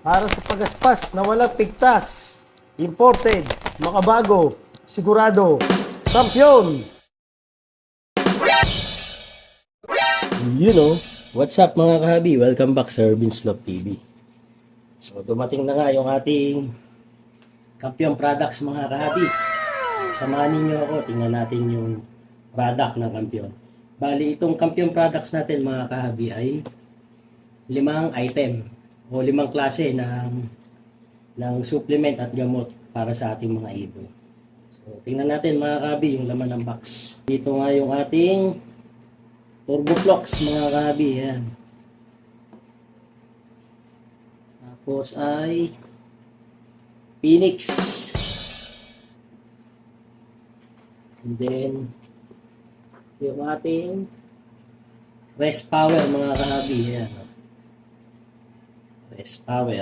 para sa pagaspas na walang pigtas. Imported, makabago, sigurado, kampiyon! You know, what's up mga kahabi? Welcome back sa Urban's Love TV. So dumating na nga yung ating kampiyon products mga kahabi. Samahan ninyo ako, tingnan natin yung product ng kampiyon. Bali, itong kampiyon products natin mga kahabi ay 5 item o 5 klase ng supplement at gamot para sa ating mga ibon. So, tingnan natin mga kahabi yung laman ng box. Dito nga yung ating Turboflox mga kahabi. Yan. Tapos ay Phoenix. And then yung ating Rest Power mga kahabi. Yan. Rest Power.